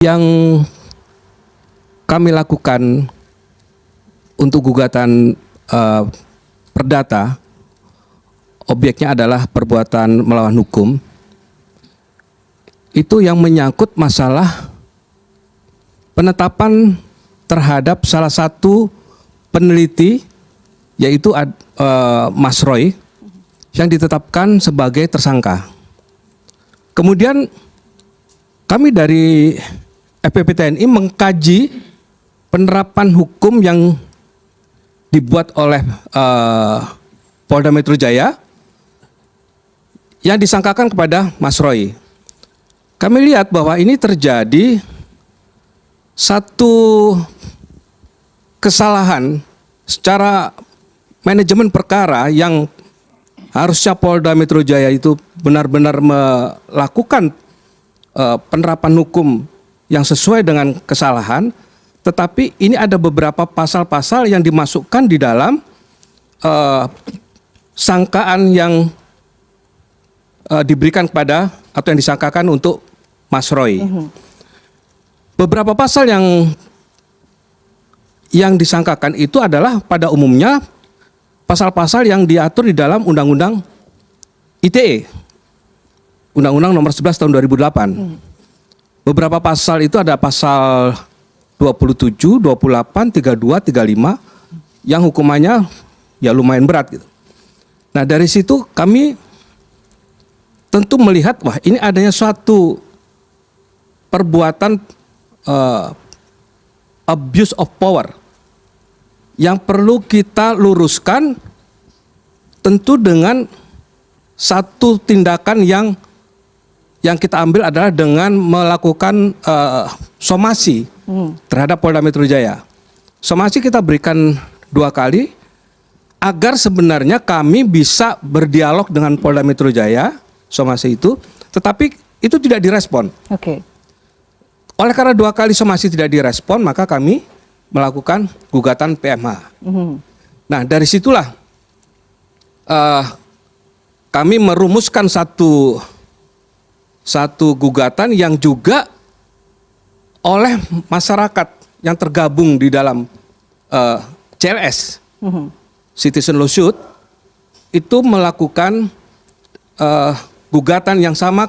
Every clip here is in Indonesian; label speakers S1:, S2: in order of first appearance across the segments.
S1: Yang kami lakukan untuk gugatan perdata, objeknya adalah perbuatan melawan hukum, itu yang menyangkut masalah penetapan terhadap salah satu peneliti, yaitu Mas Roy, yang ditetapkan sebagai tersangka. Kemudian kami dari FPP TNI mengkaji penerapan hukum yang dibuat oleh Polda Metro Jaya yang disangkakan kepada Mas Roy. Kami lihat bahwa ini terjadi satu kesalahan secara manajemen perkara yang harusnya Polda Metro Jaya itu benar-benar melakukan penerapan hukum yang sesuai dengan kesalahan, tetapi ini ada beberapa pasal-pasal yang dimasukkan di dalam sangkaan yang diberikan kepada atau yang disangkakan untuk Mas Roy. Beberapa pasal yang disangkakan itu adalah pada umumnya pasal-pasal yang diatur di dalam Undang-Undang ITE, Undang-Undang Nomor 11 Tahun 2008. Beberapa pasal itu ada pasal 27, 28, 32, 35 yang hukumannya ya lumayan berat gitu. Nah, dari situ kami tentu melihat, wah, ini adanya suatu perbuatan abuse of power yang perlu kita luruskan, tentu dengan satu tindakan yang kita ambil adalah dengan melakukan somasi terhadap Polda Metro Jaya. Somasi kita berikan 2 kali agar sebenarnya kami bisa berdialog dengan Polda Metro Jaya, somasi itu, tetapi itu tidak direspon.
S2: Oke.
S1: Oleh karena 2 kali somasi tidak direspon, maka kami melakukan gugatan PMH. Nah, dari situlah kami merumuskan satu gugatan yang juga oleh masyarakat yang tergabung di dalam CLS, Citizen Lawsuit, itu melakukan gugatan yang sama.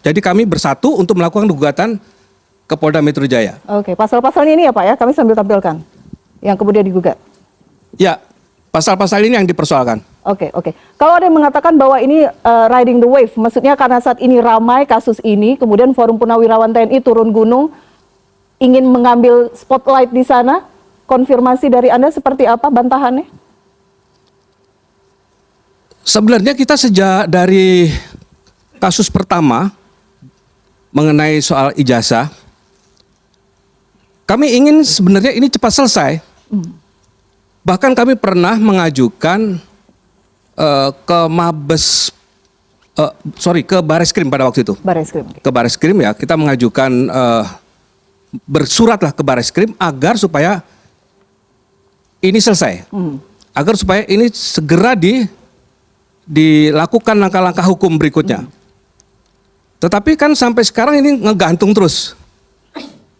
S1: Jadi kami bersatu untuk melakukan gugatan ke Polda Metro Jaya.
S2: Oke, pasal-pasalnya ini ya Pak ya, kami sambil tampilkan yang kemudian digugat.
S1: Ya, pasal-pasal ini yang dipersoalkan.
S2: Oke. Kalau ada yang mengatakan bahwa ini riding the wave, maksudnya karena saat ini ramai kasus ini, kemudian Forum Purnawirawan TNI turun gunung, ingin mengambil spotlight di sana, konfirmasi dari Anda seperti apa bantahannya?
S1: Sebenarnya kita sejak dari kasus pertama mengenai soal ijazah, kami ingin sebenarnya ini cepat selesai. Bahkan kami pernah mengajukan ke Bareskrim pada waktu itu. Ke Bareskrim ya, kita mengajukan bersuratlah ke Bareskrim agar supaya ini selesai. Agar supaya ini segera dilakukan langkah-langkah hukum berikutnya. Tetapi kan sampai sekarang ini ngegantung terus.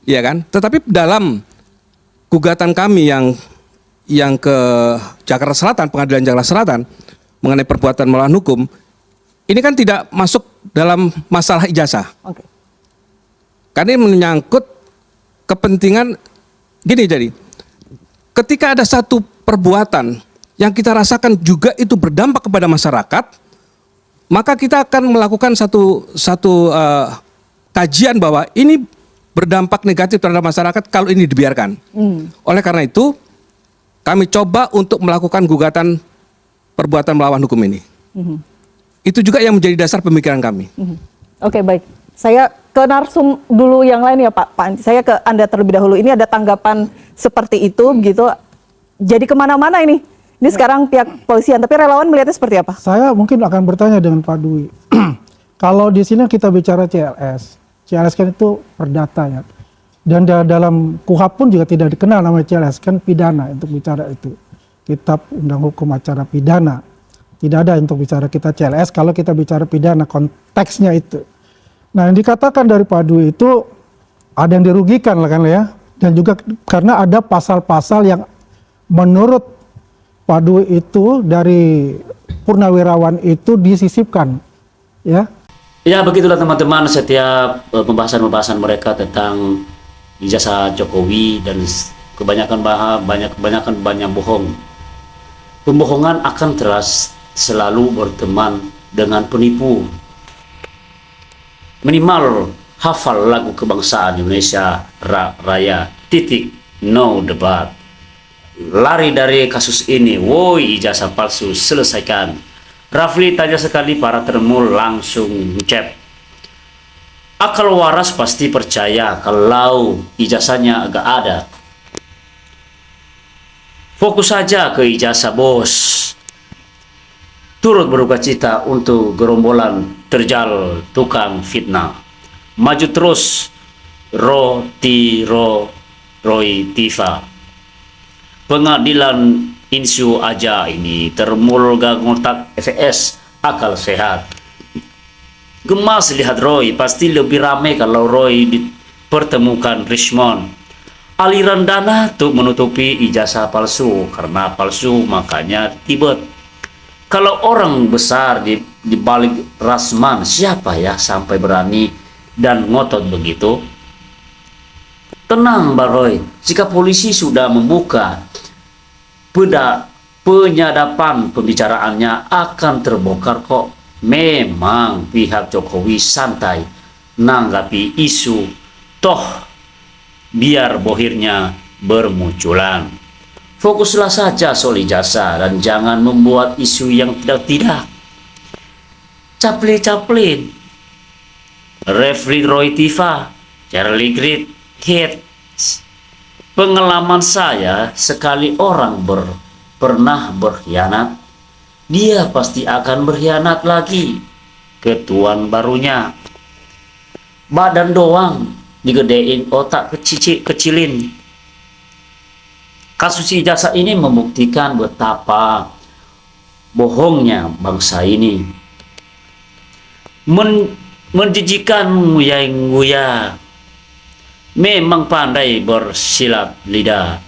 S1: Iya kan? Tetapi dalam gugatan kami yang ke Jakarta Selatan, Pengadilan Jakarta Selatan mengenai perbuatan melawan hukum, ini kan tidak masuk dalam masalah ijazah. Karena ini menyangkut kepentingan gini, jadi ketika ada satu perbuatan yang kita rasakan juga itu berdampak kepada masyarakat, maka kita akan melakukan satu kajian bahwa ini berdampak negatif terhadap masyarakat kalau ini dibiarkan. Oleh karena itu, kami coba untuk melakukan gugatan perbuatan melawan hukum ini. Itu juga yang menjadi dasar pemikiran kami.
S2: Oke, baik. Saya ke narsum dulu yang lain ya Pak. Saya ke Anda terlebih dahulu. Ini ada tanggapan seperti itu, begitu. Jadi kemana-mana ini. Ini sekarang pihak polisian, tapi relawan melihatnya seperti apa?
S3: Saya mungkin akan bertanya dengan Pak Dwi. Kalau di sini kita bicara CLS kan itu perdata ya. Dan dalam KUHP pun juga tidak dikenal nama CLS, kan pidana untuk bicara itu. Kitab Undang Hukum Acara Pidana. Tidak ada untuk bicara kita CLS kalau kita bicara pidana, konteksnya itu. Nah, yang dikatakan dari Pak Dwi itu ada yang dirugikan lah kan ya, dan juga karena ada pasal-pasal yang menurut Pak Dwi itu dari purnawirawan itu disisipkan, ya.
S4: Ya begitulah teman-teman, setiap pembahasan-pembahasan mereka tentang ijazah Jokowi dan kebanyakan banyak bohong. Pembohongan akan terus selalu berteman dengan penipu. Minimal hafal lagu kebangsaan Indonesia Raya, titik, no debat. Lari dari kasus ini, woi ijazah palsu, selesaikan. Rafli tanya sekali, para termul langsung ucap. Akal waras pasti percaya kalau ijazahnya agak ada. Fokus saja ke ijazah bos. Turut berduka cita untuk gerombolan terjal tukang fitnah. Maju terus Roy Tifa. Pengadilan Insyu aja ini termulga ngotak FS akal sehat. Gemas lihat Roy, pasti lebih ramai kalau Roy dipertemukan Richmond. Aliran dana untuk menutupi ijazah palsu, karena palsu makanya tibet. Kalau orang besar di balik Rasman, siapa ya sampai berani dan ngotot begitu? Tenang Mbak Roy, jika polisi sudah membuka penyadapan, pembicaraannya akan terbongkar kok. Memang pihak Jokowi santai nanggapi isu, toh biar bohirnya bermunculan. Fokuslah saja soal ijazah dan jangan membuat isu yang tidak-tidak. Caplin. Refri Roy Tifa, Charlie Great Hits. Pengalaman saya, sekali orang pernah berkhianat, dia pasti akan berkhianat lagi ke tuan barunya. Badan doang digedein, otak kecilin. Kasus ijazah ini membuktikan betapa bohongnya bangsa ini. Menjijikan nguya-nguya. Memang pandai bersilat lidah.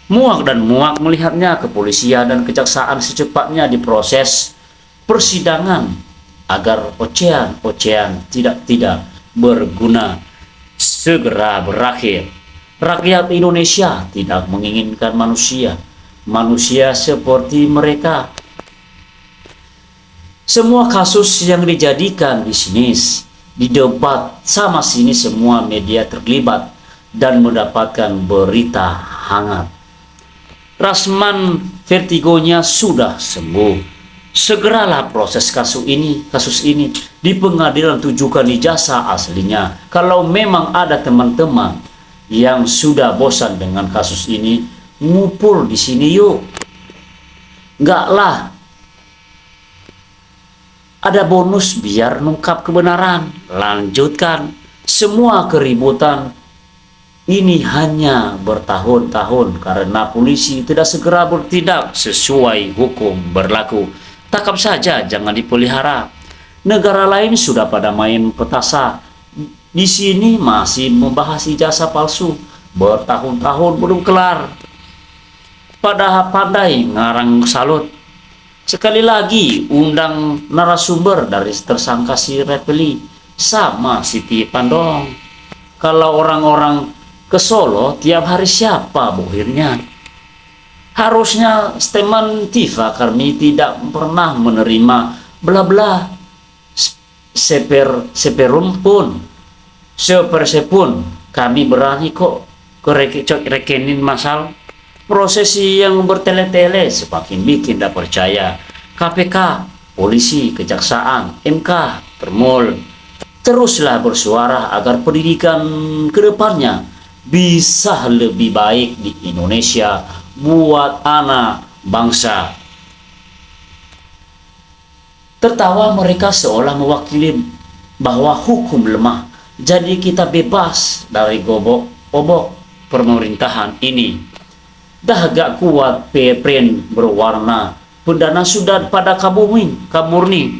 S4: Muak melihatnya kepolisian dan kejaksaan secepatnya diproses persidangan agar ocehan tidak berguna segera berakhir. Rakyat Indonesia tidak menginginkan manusia seperti mereka. Semua kasus yang dijadikan bisnis, didebat sama sini, semua media terlibat dan mendapatkan berita hangat. Rasman vertigonya sudah sembuh. Segeralah proses kasus ini di pengadilan, tujukan ijazah aslinya. Kalau memang ada teman-teman yang sudah bosan dengan kasus ini, ngumpul di sini yuk. Enggak lah. Ada bonus biar nungkap kebenaran. Lanjutkan. Semua keributan ini hanya bertahun-tahun karena polisi tidak segera bertindak sesuai hukum berlaku. Tangkap saja, jangan dipelihara. Negara lain sudah pada main petasan. Di sini masih membahas ijazah palsu. Bertahun-tahun belum kelar. Padahal pandai ngarang salut. Sekali lagi undang narasumber dari tersangka si Repeli sama Siti Pandong. Kalau orang-orang ke Solo tiap hari siapa bohirnya? Harusnya Steman Tifa, kami tidak pernah menerima bla-bla sepersepun kami berani kok rekenin masal. Prosesi yang bertele-tele semakin bikin tak percaya. KPK, polisi, kejaksaan, MK, termul, teruslah bersuara agar pendidikan kedepannya bisa lebih baik di Indonesia buat anak bangsa. Tertawa mereka seolah mewakili bahwa hukum lemah, jadi kita bebas dari obok pemerintahan ini. Dah gak kuat print berwarna, pendana sudah pada kabur nih.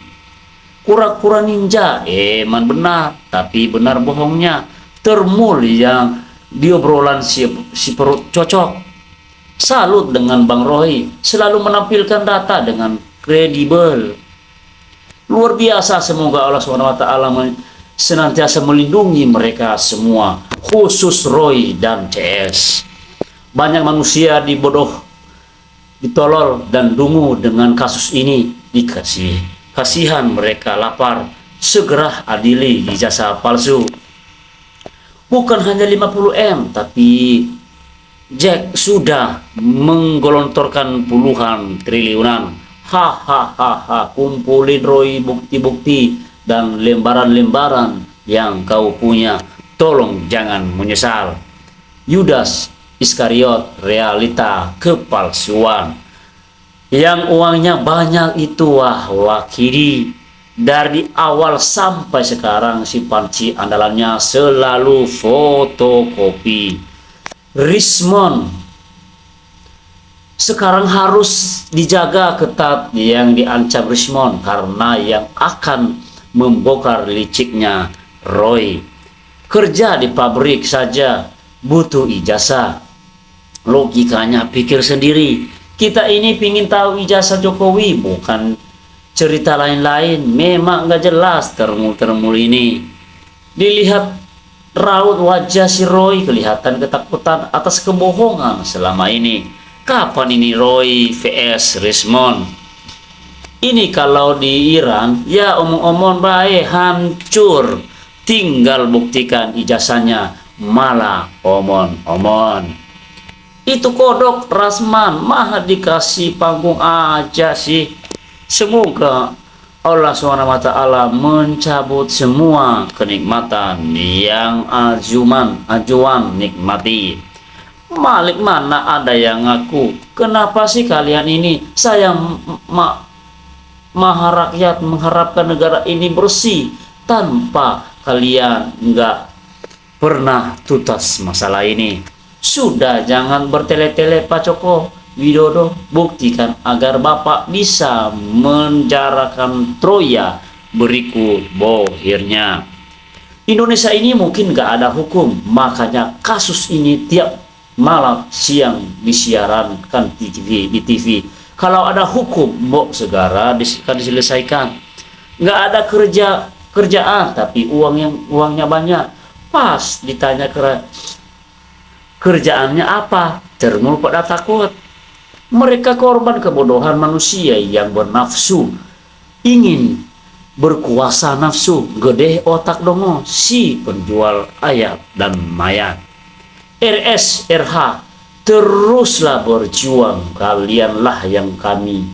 S4: Kura-kura ninja, eman benar, tapi benar bohongnya. termul yang diobrolan si perut cocok. Salut dengan Bang Roy, selalu menampilkan data dengan kredibel. Luar biasa, semoga Allah SWT senantiasa melindungi mereka semua, khusus Roy dan CS. Banyak manusia ditolol dan dungu dengan kasus ini. Kasihan mereka lapar, segera adili ijazah palsu. Bukan hanya 50M, tapi Jack sudah menggelontorkan puluhan triliunan. Hahaha, kumpulin Roy bukti-bukti dan lembaran-lembaran yang kau punya. Tolong jangan menyesal. Yudas Iskariot, realita kepalsuan. Yang uangnya banyak itu wakili. Dari awal sampai sekarang si panci andalannya selalu fotokopi. Rismond sekarang harus dijaga ketat yang diancam Rismond karena yang akan membongkar liciknya Roy. Kerja di pabrik saja butuh ijazah. Logikanya pikir sendiri. Kita ini pingin tahu ijazah Jokowi, bukan cerita lain-lain. Memang nggak jelas termul-termul ini. Dilihat raut wajah si Roy, kelihatan ketakutan atas kebohongan selama ini. Kapan ini Roy vs Rismond? Ini kalau di Iran, ya omong-omong baik hancur. Tinggal buktikan ijazahnya, malah omong-omong. Itu kodok Rasman, mah dikasih panggung aja sih. Semoga Allah SWT mencabut semua kenikmatan yang ajuan nikmati. Malik mana ada yang ngaku. Kenapa sih kalian ini? Saya maha rakyat mengharapkan negara ini bersih. Tanpa kalian nggak pernah tuntas masalah ini. Sudah, jangan bertele-tele Pak Joko Widodo, buktikan agar Bapak bisa menjarakan Troya berikut bohirnya. Indonesia ini mungkin gak ada hukum, makanya kasus ini tiap malam siang disiarankan di TV. Kalau ada hukum, segera diselesaikan. Gak ada kerjaan, tapi uangnya banyak. Pas ditanya kerjaannya apa, termul pada takut. Mereka korban kebodohan manusia yang bernafsu, ingin berkuasa nafsu, gede otak dongo, si penjual ayat dan mayat. RS RH, teruslah berjuang, kalianlah yang kami